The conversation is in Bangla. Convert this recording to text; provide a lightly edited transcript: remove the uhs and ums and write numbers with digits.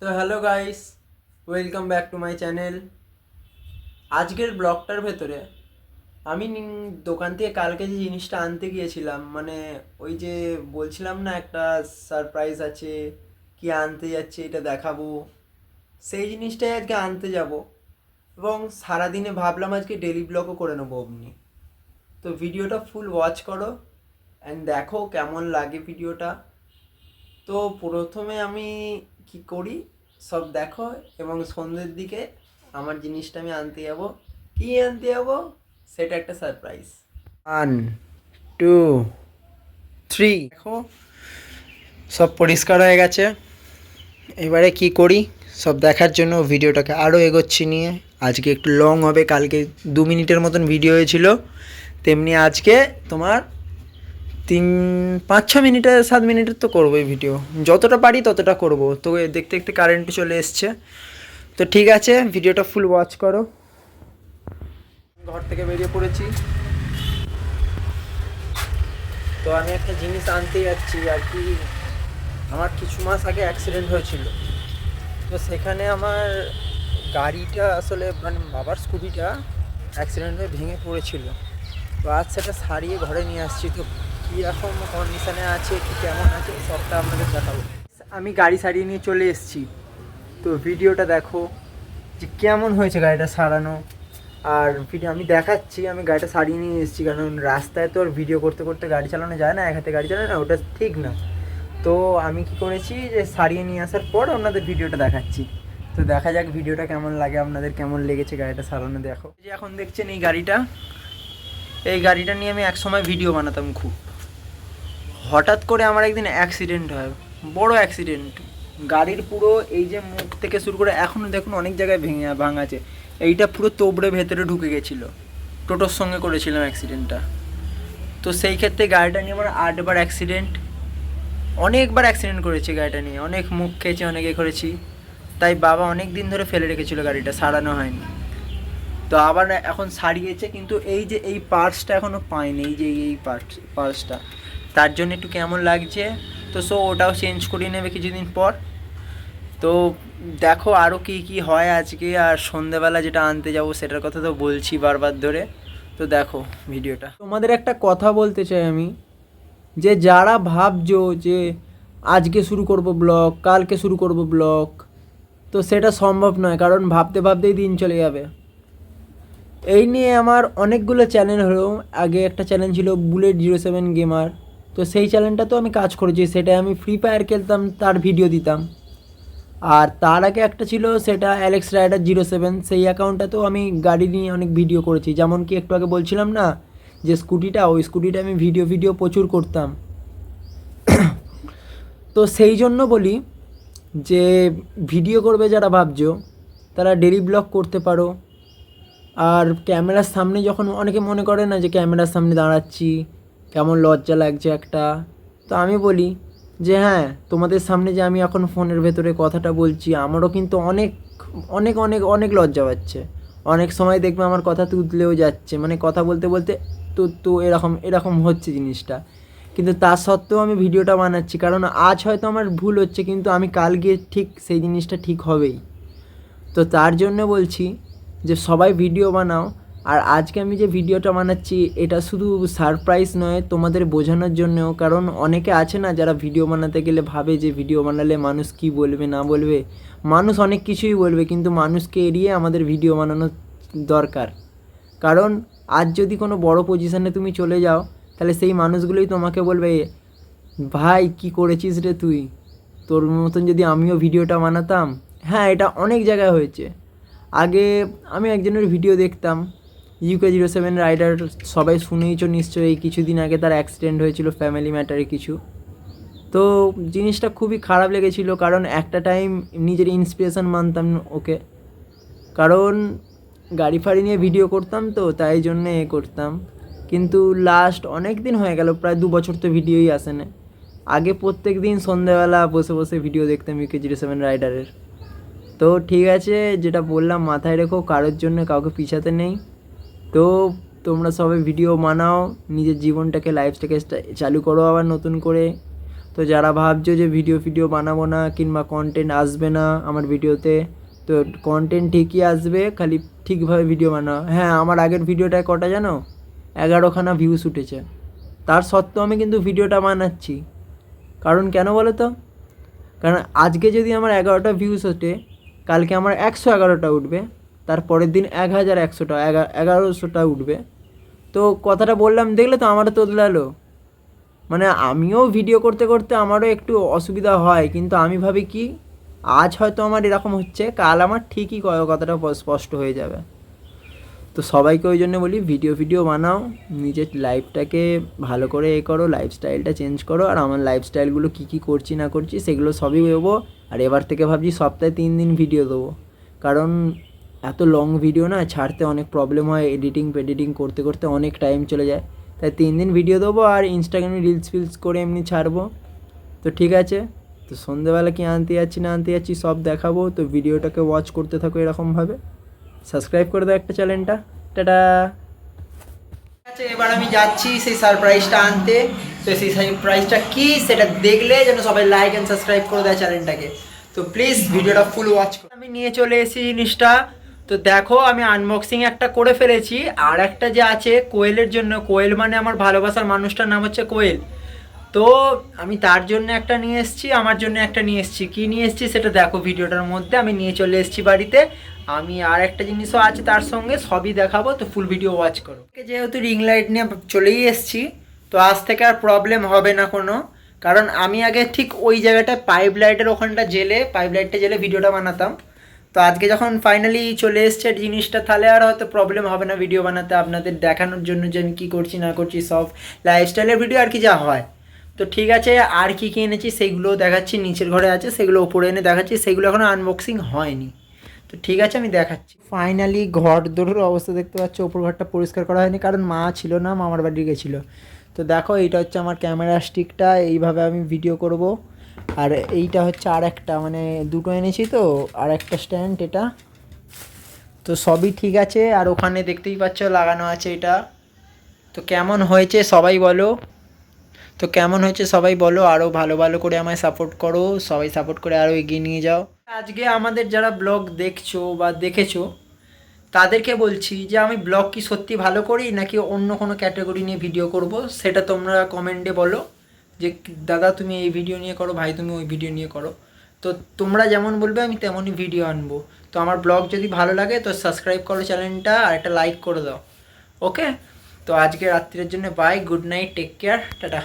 তো hello guys, welcome back to my channel. আজকের ব্লগটার ভেতরে আমি দোকান থেকে কালকে যে জিনিসটা আনতে গিয়েছিলাম, মানে ওই যে বলছিলাম না একটা সারপ্রাইজ আছে, কি আনতে যাচ্ছি এটা দেখাবো, সেই জিনিসটাই আজকে আনতে যাব। এবং সারাদিনে ভাবলাম আজকে ডেলি ব্লগও করে নেবো অমনি। তো ভিডিওটা ফুল ওয়াচ করো অ্যান্ড দেখো কেমন লাগে ভিডিওটা। তো প্রথমে আমি কি করি সব দেখো, এবং সন্ধ্যের দিকে আমার জিনিসটা আমি আনতে যাব। কি আনতে যাব সেটা একটা সারপ্রাইজ। 1 2 3 দেখো সব পরিষ্কার হয়ে গেছে। এবারে কি করি সব দেখার জন্য ভিডিওটাকে আরও এগোচ্ছি নিয়ে। আজকে একটু লং হবে, কালকে 2 মিনিটের মতন ভিডিও হয়েছিল, তেমনি আজকে তোমার 3 5 6 মিনিটের 7 মিনিটের তো করবোই ভিডিও, যতটা পারি ততটা করব। তো দেখতে দেখতে কারেন্ট চলে এসছে। তো ঠিক আছে, ভিডিওটা ফুল ওয়াচ করো। ঘর থেকে বেরিয়ে পড়েছি। তো আমি একটা জিনিস আনতে যাচ্ছি আর কি। আমার কিছু মাস আগে অ্যাক্সিডেন্ট হয়েছিল, তো সেখানে আমার গাড়িটা আসলে মানে বাবার স্কুটিটা অ্যাক্সিডেন্ট হয়ে ভেঙে পড়েছিল। তো আজ সেটা সারিয়ে ঘরে নিয়ে আসছি। তো কীরকম কন্ডিশানে আছে, কি কেমন আছে সবটা আপনাদের দেখাবো। আমি গাড়ি সারিয়ে নিয়ে চলে এসেছি, তো ভিডিওটা দেখো যে কেমন হয়েছে গাড়িটা সারানো। আর ভিডিও আমি দেখাচ্ছি, আমি গাড়িটা সারিয়ে নিয়ে এসেছি, কারণ রাস্তায় তো আর ভিডিও করতে করতে গাড়ি চালানো যায় না, এক হাতে গাড়ি চালানো না, ওটা ঠিক না। তো আমি কি করেছি যে সারিয়ে নিয়ে আসার পর আপনাদের ভিডিওটা দেখাচ্ছি। তো দেখা যাক ভিডিওটা কেমন লাগে, আপনাদের কেমন লেগেছে গাড়িটা সারানো। দেখো যে এখন দেখছেন এই গাড়িটা নিয়ে আমি একসময় ভিডিও বানাতাম খুব। হঠাৎ করে আমার একদিন অ্যাক্সিডেন্ট হয়, বড় অ্যাক্সিডেন্ট। গাড়ির পুরো এই যে মুখ থেকে শুরু করে এখনও দেখুন অনেক জায়গায় ভাঙাছে। এইটা পুরো তোবড়ে ভেতরে ঢুকে গেছিলো। টোটোর সঙ্গে করেছিলাম অ্যাক্সিডেন্টটা। তো সেই ক্ষেত্রে গাড়িটা নিয়ে আমার 8বার অ্যাক্সিডেন্ট, অনেকবার অ্যাক্সিডেন্ট করেছি গাড়িটা নিয়ে, অনেক মুখ খেয়েছি, অনেক করেছি। তাই বাবা অনেক দিন ধরে ফেলে রেখেছিল, গাড়িটা সারানো হয়নি। তো আবার এখন সারিয়েছে, কিন্তু এই যে এই পার্টসটা এখনও পাইনি, এই যে এই পার্টসটা, তার জন্য একটু কেমন লাগছে। তো ওটাও চেঞ্জ করিয়ে নেবে কিছুদিন পর। তো দেখো আরও কি কি হয় আজকে। আর সন্ধেবেলা যেটা আনতে যাব সেটার কথা তো বলছি বারবার ধরে। তো দেখো ভিডিওটা। তোমাদের একটা কথা বলতে চাই আমি, যে যারা ভাবছো যে আজকে শুরু করব ব্লগ, কালকে শুরু করব ব্লগ, তো সেটা সম্ভব নয়, কারণ ভাবতে ভাবতেই দিন চলে যাবে। এই নিয়ে আমার অনেকগুলো চ্যানেল হলো। আগে একটা চ্যানেল ছিল Bullet07 গেমার, তো সেই চ্যানেলটা তো আমি কাজ করেছি, সেটা আমি ফ্রি ফায়ার খেলতাম, তার ভিডিও দিতাম। আর তার আগে একটা ছিল, সেটা অ্যালেক্স রাইডার 07, সেই অ্যাকাউন্টটাতেও আমি গাড়ি নিয়ে অনেক ভিডিও করেছি। যেমন কি একটু আগে বলছিলাম না যে ওই স্কুটিটা আমি ভিডিও প্রচুর করতাম। তো সেই জন্য বলি যে ভিডিও করবে যারা ভাবছো, তারা ডেলি ব্লগ করতে পারো। আর ক্যামেরার সামনে যখন অনেকে মনে করে না যে ক্যামেরার সামনে দাঁড়াচ্ছি কেমন লজ্জা লাগছে একটা, তো আমি বলি যে হ্যাঁ, তোমাদের সামনে যে আমি এখন ফোনের ভেতরে কথাটা বলছি, আমারও কিন্তু অনেক অনেক অনেক অনেক লজ্জা পাচ্ছে। অনেক সময় দেখবে আমার কথা তুতলেও যাচ্ছে, মানে কথা বলতে বলতে তো এরকম এরকম হচ্ছে জিনিসটা। কিন্তু তা সত্ত্বেও আমি ভিডিওটা বানাচ্ছি, কারণ আজ হয়তো আমার ভুল হচ্ছে, কিন্তু আমি কাল গিয়ে ঠিক সেই জিনিসটা ঠিক হবেই। তো তার জন্য বলছি যে সবাই ভিডিও বানাও। আর আজকে আমি যে ভিডিওটা বানাচ্ছি এটা শুধু সারপ্রাইজ নয়, তোমাদের বোঝানোর জন্যও। কারণ অনেকে আছে না যারা ভিডিও বানাতে গেলে ভাবে যে ভিডিও বানালে মানুষ কি বলবে না বলবে। মানুষ অনেক কিছুই বলবে, কিন্তু মানুষকে এড়িয়ে আমাদের ভিডিও বানানো দরকার। কারণ আজ যদি কোনো বড় পজিশানে তুমি চলে যাও, তাহলে সেই মানুষগুলোই তোমাকে বলবে, ভাই কি করেছিস রে তুই, তোর মতন যদি আমিও ভিডিওটা বানাতাম। হ্যাঁ, এটা অনেক জায়গায় হয়েছে। আগে আমি একজনের ভিডিও দেখতাম, UK07 রাইডার, সবাই শুনেইছো নিশ্চয়ই। কিছুদিন আগে তার অ্যাক্সিডেন্ট হয়েছিল ফ্যামিলি ম্যাটারে কিছু। তো জিনিসটা খুবই খারাপ লেগেছিল, কারণ একটা টাইম নিজের ইন্সপিরেশান মানতাম ওকে। কারণ গাড়ি ফাড়ি নিয়ে ভিডিও করতাম, তো তাই জন্যে করতাম। কিন্তু লাস্ট অনেক দিন হয়ে গেল, প্রায় 2 বছর তো ভিডিওই আসে না। আগে প্রত্যেক দিন সন্ধ্যেবেলা বসে বসে ভিডিও দেখতাম UK07 রাইডারের। তো ঠিক আছে, যেটা বললাম মাথায় রেখো, কারোর জন্য কাউকে পিছাতে নেই। তো তোমরা সবাই ভিডিও বানাও, নিজের জীবনটাকে লাইফটাকে চালু করো আবার নতুন করে। তো যারা ভাবছো যে ভিডিও বানাবো না কিংবা কন্টেন্ট আসবে না আমার ভিডিওতে, তো কন্টেন্ট ঠিকই আসবে, খালি ঠিকভাবে ভিডিও বানাও। হ্যাঁ, আমার আগের ভিডিওটায় কটা জানো, 11খানা ভিউস উঠেছে। তার সত্ত্বেও আমি কিন্তু ভিডিওটা বানাচ্ছি। কারণ কেন বলো তো? কারণ আজকে যদি আমার 11টা ভিউস ওঠে, কালকে আমার 111টা উঠবে, তারপরের দিন 1100টা 1100টা উঠবে। তো কথাটা বললাম, দেখলে তো আমারও তোদলালো। মানে আমিও ভিডিও করতে করতে আমারও একটু অসুবিধা হয়, কিন্তু আমি ভাবি কি, আজ হয়তো আমার এরকম হচ্ছে, কাল আমার ঠিকই কথাটা স্পষ্ট হয়ে যাবে। তো সবাইকে ওই জন্য বলি, ভিডিও বানাও, নিজের লাইফটাকে ভালো করে করো, লাইফস্টাইলটা চেঞ্জ করো। আর আমার লাইফস্টাইলগুলো কী করছি না করছি সেগুলো সবই দেবো। আর এবার থেকে ভাবছি সপ্তাহে 3 দিন ভিডিও দেবো, কারণ এত লং ভিডিও না ছাড়তে অনেক প্রবলেম হয়, এডিটিং করতে করতে অনেক টাইম চলে যায়। তাই 3 দিন ভিডিও দেবো, আর ইনস্টাগ্রামে রিলস করে এমনি ছাড়বো। তো ঠিক আছে, তো সন্ধ্যেবেলা কি আনতে যাচ্ছি না আনতে যাচ্ছি সব দেখাবো। তো ভিডিওটাকে ওয়াচ করতে থাকো এরকমভাবে, সাবস্ক্রাইব করে দাও একটা চ্যানেলটা। টাটা। আচ্ছা, এবার আমি যাচ্ছি সেই সারপ্রাইজটা আনতে। তো সেই সারপ্রাইজটা কি সেটা দেখলে যেন সবাই লাইক অ্যান্ড সাবস্ক্রাইব করে দেয় চ্যানেলটাকে। তো প্লিজ ভিডিওটা ফুল ওয়াচ করো। আমি নিয়ে চলে এসেছি জিনিসটা। তো দেখো, আমি আনবক্সিং একটা করে ফেলেছি, আর একটা যে আছে কোয়েলের জন্য। কোয়েল মানে আমার ভালোবাসার মানুষটার নাম হচ্ছে কোয়েল। তো আমি তার জন্য একটা নিয়ে এসেছি, আমার জন্য একটা নিয়ে এসেছি। কী নিয়ে এসেছি সেটা দেখো ভিডিওটার মধ্যে। আমি নিয়ে চলে এসেছি বাড়িতে। আমি আর একটা জিনিসও আছে তার সঙ্গে, সবই দেখাবো। তো ফুল ভিডিও ওয়াচ করো। যেহেতু রিং লাইট নিয়ে চলেই এসেছি, তো আজ থেকে আর প্রবলেম হবে না কোনো। কারণ আমি আগে ঠিক ওই জায়গাটায় পাইপ লাইটের ওখানটা পাইপ লাইটটা জেলে ভিডিওটা বানাতাম। তো আজকে যখন ফাইনালি চলে এসছে জিনিসটা, তাহলে আর হয়তো প্রবলেম হবে না ভিডিও বানাতে, আপনাদের দেখানোর জন্য যে আমি কী করছি না করছি, সব লাইফস্টাইলের ভিডিও আর কি যা হয়। তো ঠিক আছে, আর কী কী এনেছি সেইগুলোও দেখাচ্ছি। নিচের ঘরে আছে, সেগুলো ওপরে এনে দেখাচ্ছি। সেগুলো এখনও আনবক্সিং হয়নি। তো ঠিক আছে, আমি দেখাচ্ছি। ফাইনালি ঘর দৌড়ের অবস্থা দেখতে পাচ্ছ। ওপর ঘরটা পরিষ্কার করা হয়নি, কারণ মা ছিল না, মামার বাড়ি গেছিলো। তো দেখো, এইটা হচ্ছে আমার ক্যামেরা স্টিকটা, এইভাবে আমি ভিডিও করব। আর এইটা হচ্ছে আর একটা, মানে দুটো এনেছি তো, আর একটা স্ট্যান্ড এটা। তো সবই ঠিক আছে। আর ওখানে দেখতেই পাচ্ছ লাগানো আছে এটা। তো কেমন হয়েছে সবাই বলো। আরও ভালো ভালো করে আমায় সাপোর্ট করো, সবাই সাপোর্ট করে আরও এগিয়ে নিয়ে যাও। আজকে আমাদের যারা ব্লগ দেখছো বা দেখেছো, তাদেরকে বলছি যে আমি ব্লগ কি সত্যি ভালো করি নাকি অন্য কোনো ক্যাটাগরি নিয়ে ভিডিও করব, সেটা তোমরা কমেন্টে বলো। যে দাদা তুমি এই ভিডিও নিয়ে করো, ভাই তুমি ওই ভিডিও নিয়ে করো। তো তোমরা যেমন বলবে আমি তেমনই ভিডিও আনবো। তো আমার ব্লগ যদি ভালো লাগে তো সাবস্ক্রাইব করো চ্যানেলটা, আর একটা লাইক করে দাও। ওকে, তো আজকে রাত্রির জন্য bye, good night, take care, tata.